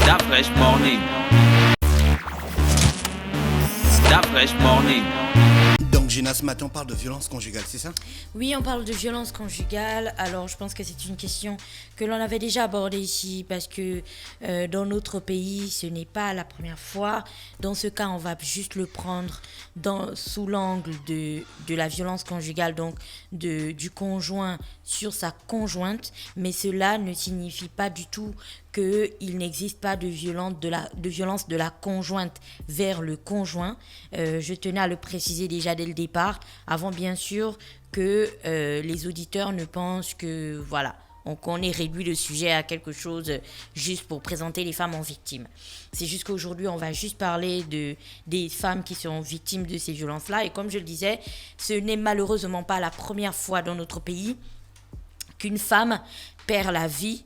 That fresh morning. That fresh morning. Donc Gina, ce matin on parle de violence conjugale, c'est ça? Oui, on parle de violence conjugale. Alors, je pense que c'est une question que l'on avait déjà abordée ici parce que dans notre pays, ce n'est pas la première fois. Dans ce cas, on va juste le prendre sous l'angle de la violence conjugale, donc du conjoint sur sa conjointe. Mais cela ne signifie pas du tout qu'il n'existe pas de violence de la conjointe vers le conjoint. Je tenais à le préciser déjà dès le départ, avant bien sûr que les auditeurs ne pensent que voilà, qu'on ait réduit le sujet à quelque chose juste pour présenter les femmes en victimes. C'est juste qu'aujourd'hui, on va juste parler des femmes qui sont victimes de ces violences-là. Et comme je le disais, ce n'est malheureusement pas la première fois dans notre pays qu'une femme perd la vie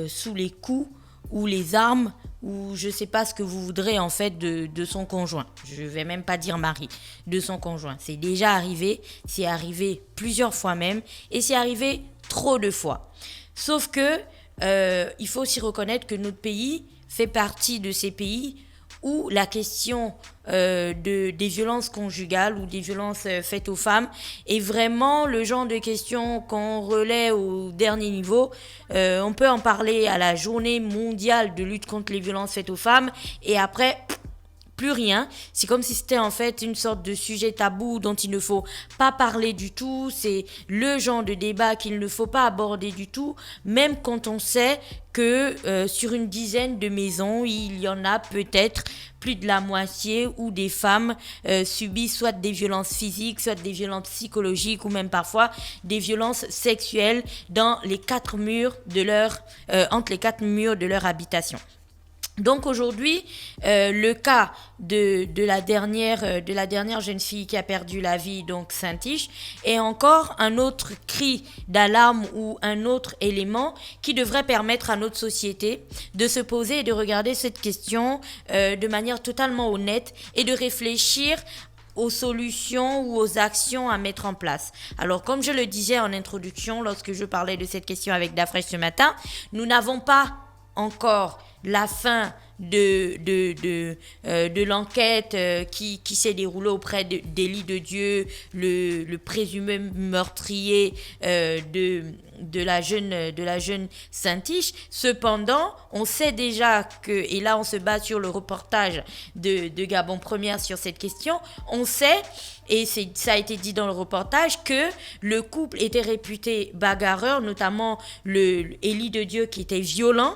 sous les coups ou les armes ou je sais pas ce que vous voudrez en fait de son conjoint. Je vais même pas dire mari, de son conjoint. C'est déjà arrivé, c'est arrivé plusieurs fois même et c'est arrivé trop de fois. Sauf que il faut aussi reconnaître que notre pays fait partie de ces pays où la question des violences conjugales ou des violences faites aux femmes est vraiment le genre de question qu'on relaie au dernier niveau. On peut en parler à la journée mondiale de lutte contre les violences faites aux femmes et après plus rien. C'est comme si c'était en fait une sorte de sujet tabou dont il ne faut pas parler du tout. C'est le genre de débat qu'il ne faut pas aborder du tout, même quand on sait que sur une dizaine de maisons, il y en a peut-être plus de la moitié où des femmes subissent soit des violences physiques, soit des violences psychologiques ou même parfois des violences sexuelles dans les quatre murs entre les quatre murs de leur habitation. Donc aujourd'hui, le cas de la dernière jeune fille qui a perdu la vie, donc Saint-Tiche, est encore un autre cri d'alarme ou un autre élément qui devrait permettre à notre société de se poser et de regarder cette question de manière totalement honnête et de réfléchir aux solutions ou aux actions à mettre en place. Alors, comme je le disais en introduction, lorsque je parlais de cette question avec Dafresh ce matin, nous n'avons pas encore la fin de l'enquête qui s'est déroulée auprès d'Élie de Dieu, le présumé meurtrier de la jeune Saint-Tiche. Cependant, on sait déjà que, et là on se base sur le reportage de Gabon Première sur cette question, on sait, et ça a été dit dans le reportage, que le couple était réputé bagarreur, notamment Élie de Dieu qui était violent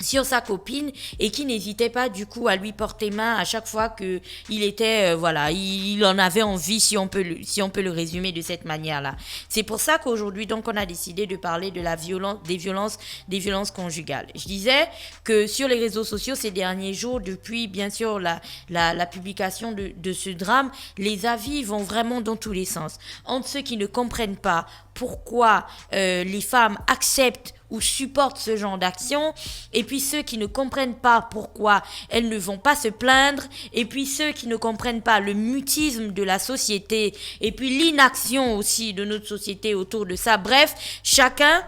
sur sa copine et qui n'hésitait pas du coup à lui porter main à chaque fois que il était il en avait envie, si on peut le résumer de cette manière-là. C'est pour ça qu'aujourd'hui donc on a décidé de parler de la violence des violences conjugales. Je disais que sur les réseaux sociaux ces derniers jours, depuis bien sûr la publication de ce drame, les avis vont vraiment dans tous les sens. Entre ceux qui ne comprennent pas pourquoi les femmes acceptent ou supportent ce genre d'action, et puis ceux qui ne comprennent pas pourquoi elles ne vont pas se plaindre, et puis ceux qui ne comprennent pas le mutisme de la société, et puis l'inaction aussi de notre société autour de ça. Bref, chacun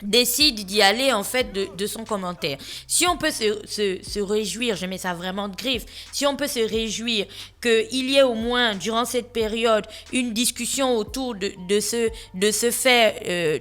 décide d'y aller en fait de son commentaire. Si on peut se réjouir, je mets ça vraiment de griffe, si on peut se réjouir qu'il y ait au moins durant cette période une discussion autour de ce fait,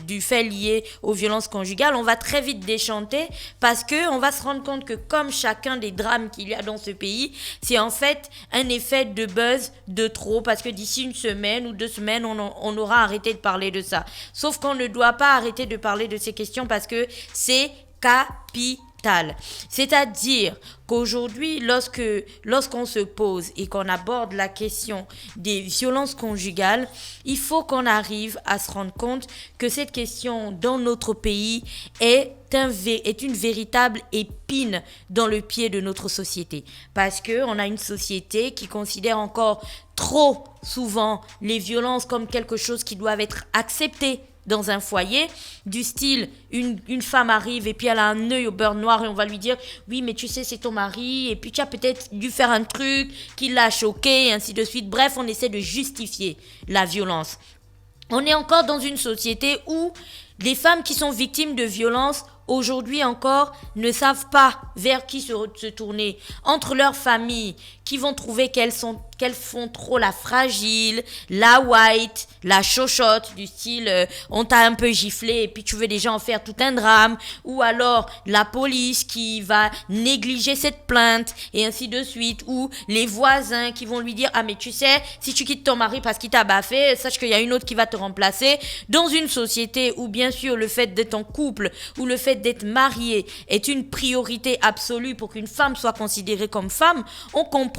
du fait lié aux violences conjugales, on va très vite déchanter parce que on va se rendre compte que comme chacun des drames qu'il y a dans ce pays, c'est en fait un effet de buzz de trop parce que d'ici une semaine ou 2 semaines, on aura arrêté de parler de ça. Sauf qu'on ne doit pas arrêter de parler de ces questions parce que c'est capital. C'est-à-dire qu'aujourd'hui, lorsqu'on se pose et qu'on aborde la question des violences conjugales, il faut qu'on arrive à se rendre compte que cette question dans notre pays est une véritable épine dans le pied de notre société. Parce qu'on a une société qui considère encore trop souvent les violences comme quelque chose qui doit être accepté dans un foyer, du style, une femme arrive et puis elle a un œil au beurre noir et on va lui dire « Oui, mais tu sais, c'est ton mari et puis tu as peut-être dû faire un truc qui l'a choqué et ainsi de suite. » Bref, on essaie de justifier la violence. On est encore dans une société où les femmes qui sont victimes de violences aujourd'hui encore, ne savent pas vers qui se tourner. Entre leurs familles, qui vont trouver qu'elles font trop la fragile, la white, la chochotte, du style on t'a un peu giflé et puis tu veux déjà en faire tout un drame, ou alors la police qui va négliger cette plainte et ainsi de suite, ou les voisins qui vont lui dire ah mais tu sais, si tu quittes ton mari parce qu'il t'a baffé, sache qu'il y a une autre qui va te remplacer. Dans une société où bien sûr le fait d'être en couple ou le fait d'être marié est une priorité absolue pour qu'une femme soit considérée comme femme, on comprend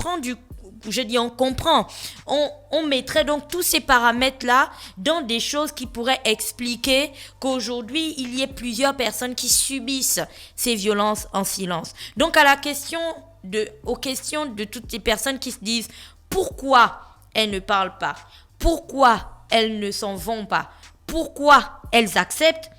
on mettrait donc tous ces paramètres-là dans des choses qui pourraient expliquer qu'aujourd'hui, il y ait plusieurs personnes qui subissent ces violences en silence. Donc, aux questions de toutes ces personnes qui se disent pourquoi elles ne parlent pas, pourquoi elles ne s'en vont pas, pourquoi elles acceptent,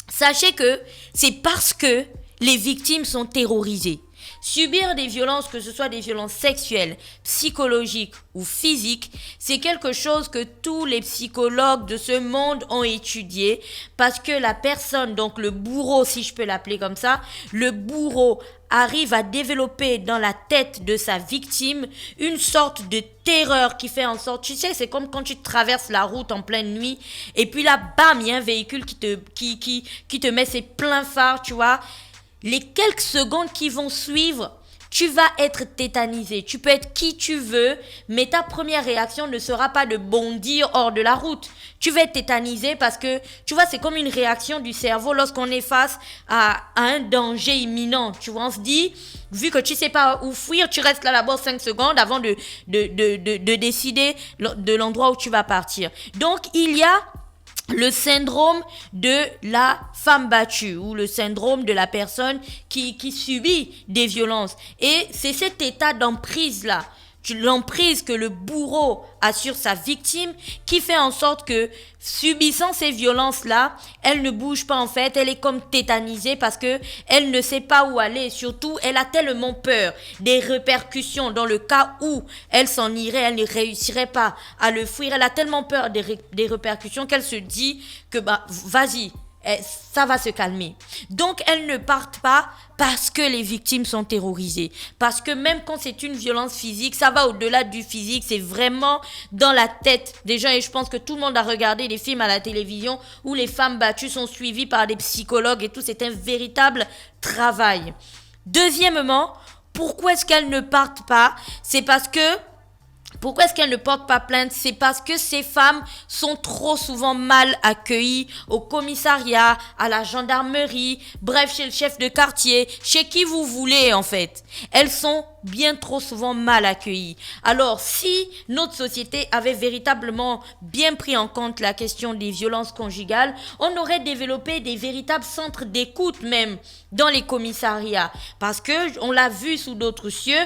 sachez que c'est parce que les victimes sont terrorisées. Subir des violences, que ce soit des violences sexuelles, psychologiques ou physiques, c'est quelque chose que tous les psychologues de ce monde ont étudié parce que la personne, donc le bourreau, si je peux l'appeler comme ça, le bourreau arrive à développer dans la tête de sa victime une sorte de terreur qui fait en sorte, tu sais, c'est comme quand tu traverses la route en pleine nuit et puis là, bam, il y a un véhicule qui te met ses pleins phares, tu vois. Les quelques secondes qui vont suivre, tu vas être tétanisé. Tu peux être qui tu veux, mais ta première réaction ne sera pas de bondir hors de la route. Tu vas être tétanisé parce que, tu vois, c'est comme une réaction du cerveau lorsqu'on est face à un danger imminent. Tu vois, on se dit, vu que tu sais pas où fuir, tu restes là d'abord 5 secondes avant de décider de l'endroit où tu vas partir. Donc, il y a le syndrome de la femme battue ou le syndrome de la personne qui subit des violences. Et c'est cet état d'emprise-là, l'emprise que le bourreau a sur sa victime qui fait en sorte que, subissant ces violences-là, elle ne bouge pas en fait, elle est comme tétanisée parce que elle ne sait pas où aller. Surtout, elle a tellement peur des répercussions dans le cas où elle s'en irait, elle ne réussirait pas à le fuir. Elle a tellement peur des répercussions qu'elle se dit que vas-y, ça va se calmer. Donc, elles ne partent pas parce que les victimes sont terrorisées. Parce que même quand c'est une violence physique, ça va au-delà du physique. C'est vraiment dans la tête des gens. Et je pense que tout le monde a regardé des films à la télévision où les femmes battues sont suivies par des psychologues et tout. C'est un véritable travail. Deuxièmement, pourquoi est-ce qu'elles ne partent pas ? Pourquoi est-ce qu'elles ne portent pas plainte ? C'est parce que ces femmes sont trop souvent mal accueillies au commissariat, à la gendarmerie, bref, chez le chef de quartier, chez qui vous voulez en fait. Elles sont bien trop souvent mal accueillies. Alors, si notre société avait véritablement bien pris en compte la question des violences conjugales, on aurait développé des véritables centres d'écoute même dans les commissariats. Parce que, on l'a vu sous d'autres cieux,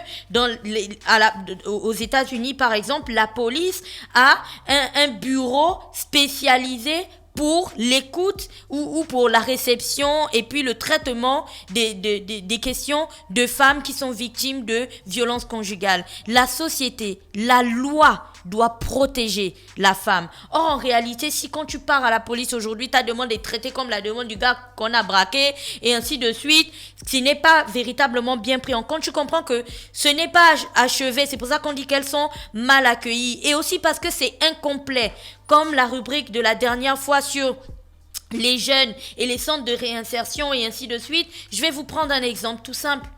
aux États-Unis par exemple, la police a un bureau spécialisé pour l'écoute ou pour la réception et puis le traitement des questions de femmes qui sont victimes de violences conjugales. La société, la loi doit protéger la femme. Or, en réalité, si quand tu pars à la police aujourd'hui, ta demande est traitée comme la demande du gars qu'on a braqué et ainsi de suite, ce n'est pas véritablement bien pris en compte. Tu comprends que ce n'est pas achevé. C'est pour ça qu'on dit qu'elles sont mal accueillies. Et aussi parce que c'est incomplet. Comme la rubrique de la dernière fois sur les jeunes et les centres de réinsertion et ainsi de suite. Je vais vous prendre un exemple tout simple.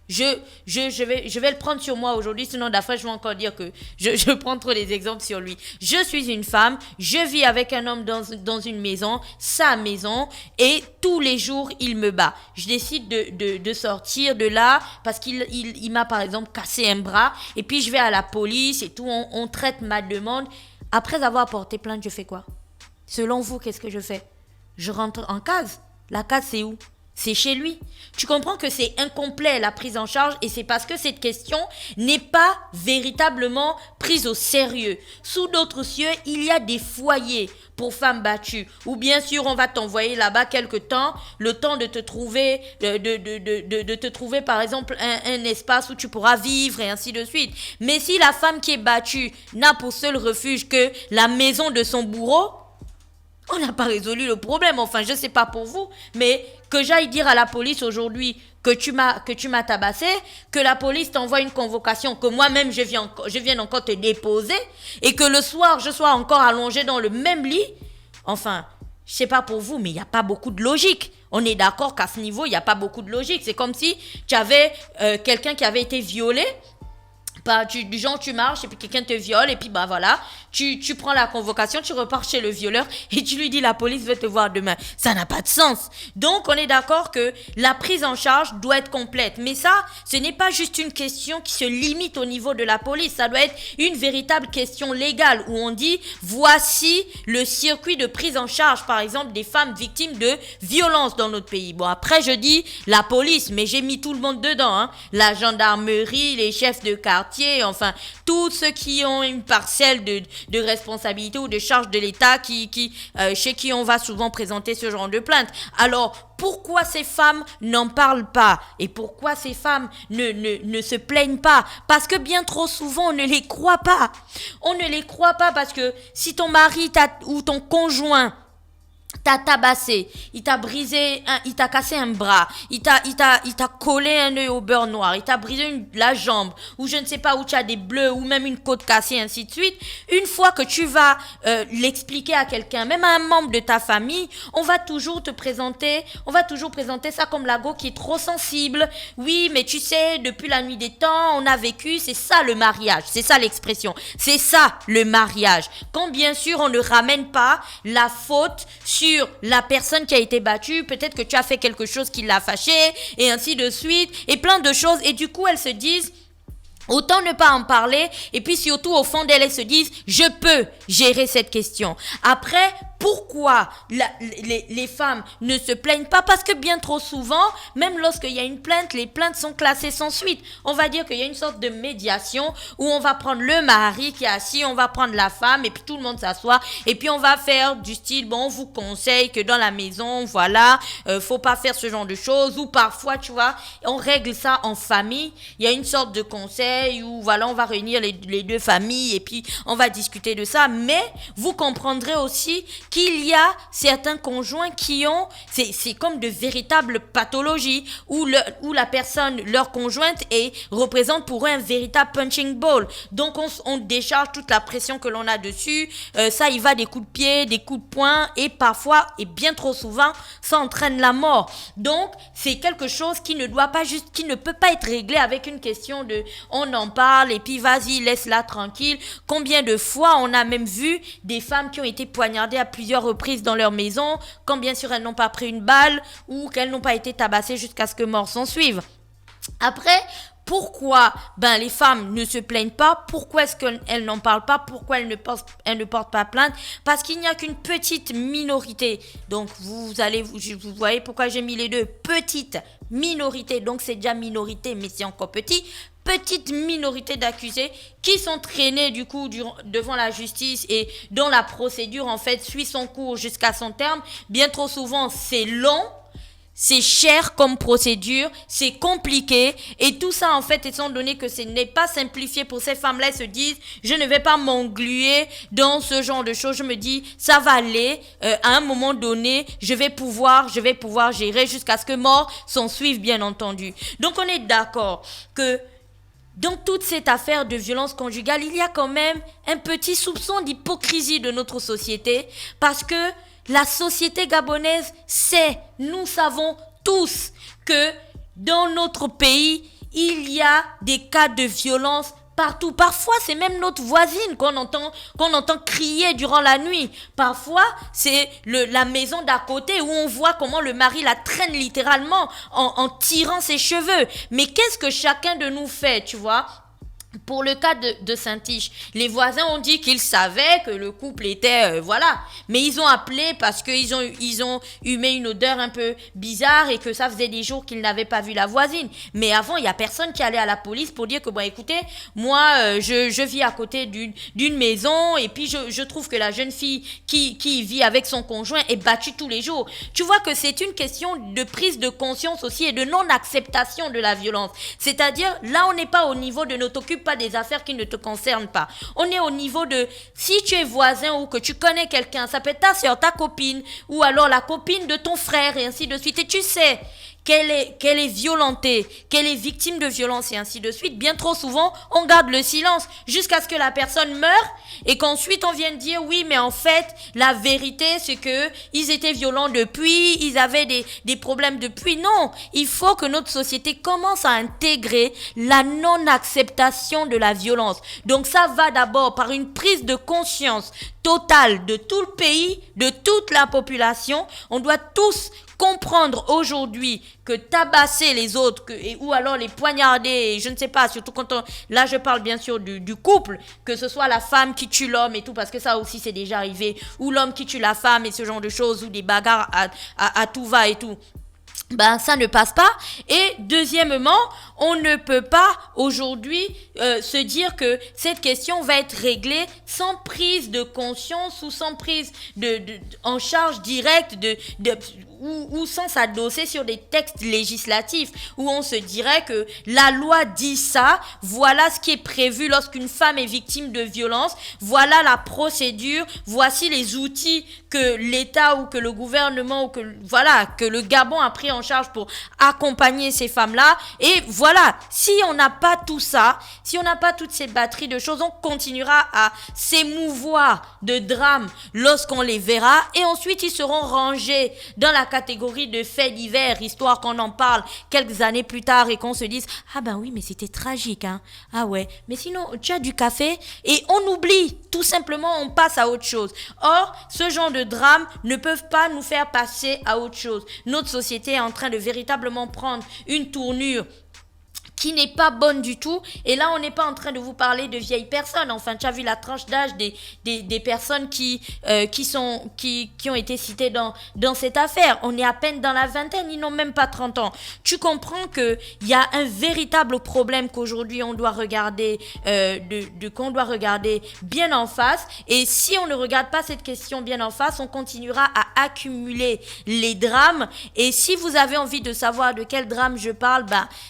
Je vais le prendre sur moi aujourd'hui, sinon d'après je vais encore dire que je prends trop les exemples sur lui. Je suis une femme, je vis avec un homme dans une maison, sa maison, et tous les jours il me bat. Je décide de sortir de là parce qu'il m'a par exemple cassé un bras, et puis je vais à la police et tout, on traite ma demande. Après avoir porté plainte, je fais quoi ? Selon vous, qu'est-ce que je fais ? Je rentre en case. La case, c'est où ? C'est chez lui. Tu comprends que c'est incomplet la prise en charge et c'est parce que cette question n'est pas véritablement prise au sérieux. Sous d'autres cieux, il y a des foyers pour femmes battues où bien sûr on va t'envoyer là-bas quelque temps, le temps de te trouver, de te trouver par exemple un espace où tu pourras vivre et ainsi de suite. Mais si la femme qui est battue n'a pour seul refuge que la maison de son bourreau, on n'a pas résolu le problème. Enfin, je ne sais pas pour vous, mais que j'aille dire à la police aujourd'hui que tu m'as tabassé, que la police t'envoie une convocation, que moi-même je vienne encore te déposer, et que le soir je sois encore allongé dans le même lit. Enfin, je sais pas pour vous, mais il n'y a pas beaucoup de logique. On est d'accord qu'à ce niveau, il n'y a pas beaucoup de logique. C'est comme si tu avais quelqu'un qui avait été violé. Du genre tu marches et puis quelqu'un te viole et puis voilà, tu prends la convocation, tu repars chez le violeur et tu lui dis la police veut te voir demain. Ça n'a pas de sens. Donc on est d'accord que la prise en charge doit être complète. Mais ça, ce n'est pas juste une question qui se limite au niveau de la police. Ça doit être une véritable question légale où on dit voici le circuit de prise en charge par exemple des femmes victimes de violences dans notre pays. Bon après je dis la police mais j'ai mis tout le monde dedans, hein. La gendarmerie, les chefs de quartier, enfin tous ceux qui ont une parcelle de responsabilité ou de charge de l'État chez qui on va souvent présenter ce genre de plainte. Alors pourquoi ces femmes n'en parlent pas et pourquoi ces femmes ne se plaignent pas? Parce que bien trop souvent on ne les croit pas. On ne les croit pas parce que si ton mari ou ton conjoint t'a tabassé, il t'a brisé, il t'a cassé un bras, il t'a collé un œil au beurre noir, il t'a brisé la jambe, ou je ne sais pas où tu as des bleus, ou même une côte cassée, ainsi de suite. Une fois que tu vas l'expliquer à quelqu'un, même à un membre de ta famille, on va toujours présenter ça comme la go qui est trop sensible. Oui, mais tu sais, depuis la nuit des temps, on a vécu, c'est ça le mariage, c'est ça l'expression, c'est ça le mariage. Quand bien sûr on ne ramène pas la faute sur la personne qui a été battue, peut-être que tu as fait quelque chose qui l'a fâchée, et ainsi de suite, et plein de choses, et du coup elles se disent autant ne pas en parler, et puis surtout au fond d'elles, elles se disent je peux gérer cette question. Après, pourquoi les femmes ne se plaignent pas? Parce que bien trop souvent, même lorsqu'il y a une plainte, les plaintes sont classées sans suite. On va dire qu'il y a une sorte de médiation où on va prendre le mari qui est assis, on va prendre la femme et puis tout le monde s'assoit et puis on va faire du style, bon, on vous conseille que dans la maison, voilà, faut pas faire ce genre de choses, ou parfois, tu vois, on règle ça en famille. Il y a une sorte de conseil où, voilà, on va réunir les deux familles et puis on va discuter de ça. Mais vous comprendrez aussi qu'il y a certains conjoints qui ont, c'est comme de véritables pathologies où la personne, leur conjointe, représente pour eux un véritable punching ball. Donc on décharge toute la pression que l'on a dessus. Ça, il va des coups de pied, des coups de poing et parfois, et bien trop souvent, ça entraîne la mort. Donc c'est quelque chose qui ne peut pas être réglé avec une question de on en parle et puis vas-y, laisse-la tranquille. Combien de fois on a même vu des femmes qui ont été poignardées à plusieurs reprises dans leur maison, quand bien sûr elles n'ont pas pris une balle ou qu'elles n'ont pas été tabassées jusqu'à ce que mort s'en suive. Après, pourquoi les femmes ne se plaignent pas? Pourquoi est-ce qu'elles n'en parlent pas? Pourquoi elles ne portent pas plainte? Parce qu'il n'y a qu'une petite minorité. Donc vous voyez pourquoi j'ai mis les deux. Petite minorité, donc c'est déjà minorité, mais c'est encore petit. Petite minorité d'accusés qui sont traînés du coup devant la justice et dont la procédure en fait suit son cours jusqu'à son terme. Bien trop souvent, c'est long. C'est cher comme procédure, c'est compliqué et tout ça en fait étant donné que ce n'est pas simplifié pour ces femmes-là, elles se disent je ne vais pas m'engluer dans ce genre de choses, je me dis ça va aller, à un moment donné je vais pouvoir gérer jusqu'à ce que mort s'en suive bien entendu. Donc on est d'accord que dans toute cette affaire de violence conjugale, il y a quand même un petit soupçon d'hypocrisie de notre société parce que la société gabonaise nous savons tous que dans notre pays, il y a des cas de violence partout. Parfois, c'est même notre voisine qu'on entend crier durant la nuit. Parfois, c'est la maison d'à côté où on voit comment le mari la traîne littéralement en tirant ses cheveux. Mais qu'est-ce que chacun de nous fait, tu vois ? Pour le cas de Saint-Tiche, les voisins ont dit qu'ils savaient que le couple était, mais ils ont appelé parce qu'ils ont humé une odeur un peu bizarre et que ça faisait des jours qu'ils n'avaient pas vu la voisine. Mais avant, il y a personne qui allait à la police pour dire que écoutez, moi je vis à côté d'une maison et puis je trouve que la jeune fille qui vit avec son conjoint est battue tous les jours. Tu vois que c'est une question de prise de conscience aussi et de non-acceptation de la violence. C'est-à-dire là, on n'est pas au niveau de notre occupation t'occupes pas des affaires qui ne te concernent pas. On est au niveau de, si tu es voisin ou que tu connais quelqu'un, ça peut être ta soeur, ta copine, ou alors la copine de ton frère, et ainsi de suite. Et tu sais qu'elle est violentée, qu'elle est victime de violence et ainsi de suite, bien trop souvent, on garde le silence jusqu'à ce que la personne meure et qu'ensuite on vienne dire oui, mais en fait, la vérité, c'est que ils étaient violents depuis, ils avaient des problèmes depuis. Non, il faut que notre société commence à intégrer la non-acceptation de la violence. Donc ça va d'abord par une prise de conscience totale de tout le pays, de toute la population. On doit tous comprendre aujourd'hui que tabasser les autres ou alors les poignarder, je ne sais pas, surtout quand là je parle bien sûr du couple, que ce soit la femme qui tue l'homme et tout, parce que ça aussi c'est déjà arrivé, ou l'homme qui tue la femme et ce genre de choses, ou des bagarres à tout va et tout. Ben ça ne passe pas. Et deuxièmement, on ne peut pas aujourd'hui se dire que cette question va être réglée sans prise de conscience ou sans prise en charge directe ou sans s'adosser sur des textes législatifs où on se dirait que la loi dit ça, voilà ce qui est prévu lorsqu'une femme est victime de violence, voilà la procédure, voici les outils que l'État ou que le gouvernement ou que le Gabon a pris en charge pour accompagner ces femmes-là. Et voilà, si on n'a pas tout ça, si on n'a pas toute cette batterie de choses, on continuera à s'émouvoir de drames lorsqu'on les verra et ensuite ils seront rangés dans la catégorie de faits divers, histoire qu'on en parle quelques années plus tard et qu'on se dise « Ah ben oui, mais c'était tragique, hein. Ah ouais, mais sinon, tu as du café ?» Et on oublie, tout simplement, on passe à autre chose. Or, ce genre de drames ne peuvent pas nous faire passer à autre chose. Notre société est en train de véritablement prendre une tournure qui n'est pas bonne du tout. Et là, on n'est pas en train de vous parler de vieilles personnes. Enfin, tu as vu la tranche d'âge des personnes qui ont été citées dans cette affaire. On est à peine dans la vingtaine, ils n'ont même pas 30 ans. Tu comprends qu'il y a un véritable problème qu'aujourd'hui on doit regarder, qu'on doit regarder bien en face. Et si on ne regarde pas cette question bien en face, on continuera à accumuler les drames. Et si vous avez envie de savoir de quel drame je parle,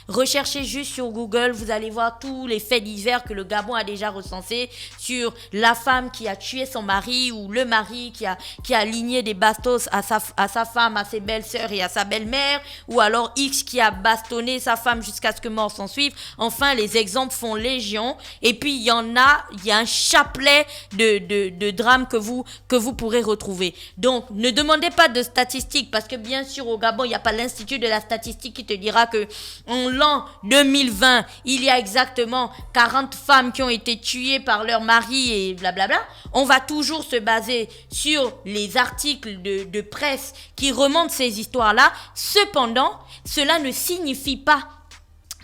recherchez juste sur Google, vous allez voir tous les faits divers que le Gabon a déjà recensés sur la femme qui a tué son mari ou le mari qui a aligné des bastos à sa femme, à ses belles-sœurs et à sa belle-mère, ou alors X qui a bastonné sa femme jusqu'à ce que mort s'en suive. Enfin, les exemples font légion. Et puis, il y a un chapelet de drames que vous pourrez retrouver. Donc, ne demandez pas de statistiques parce que bien sûr, au Gabon, il n'y a pas l'Institut de la statistique qui te dira que en l'an 2020, il y a exactement 40 femmes qui ont été tuées par leur mari et blablabla. On va toujours se baser sur les articles de presse qui remontent ces histoires-là. Cependant, cela ne signifie pas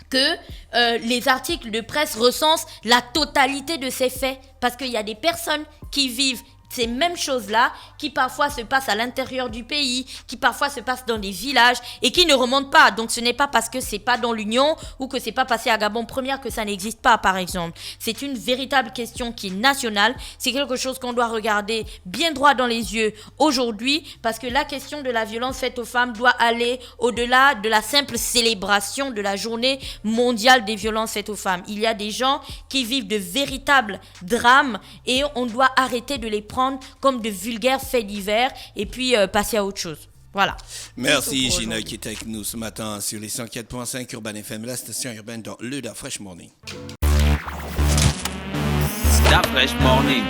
que les articles de presse recensent la totalité de ces faits. Parce qu'il y a des personnes qui vivent ces mêmes choses-là, qui parfois se passent à l'intérieur du pays, qui parfois se passent dans des villages et qui ne remontent pas. Donc ce n'est pas parce que c'est pas dans l'Union ou que c'est pas passé à Gabon première que ça n'existe pas, par exemple. C'est une véritable question qui est nationale. C'est quelque chose qu'on doit regarder bien droit dans les yeux aujourd'hui parce que la question de la violence faite aux femmes doit aller au-delà de la simple célébration de la journée mondiale des violences faites aux femmes. Il y a des gens qui vivent de véritables drames et on doit arrêter de les prendre comme de vulgaires faits divers et puis passer à autre chose. Voilà. Merci Gina qui est avec nous ce matin sur les 104.5 Urban FM, la station urbaine dans le Da Fresh Morning. Da Fresh Morning.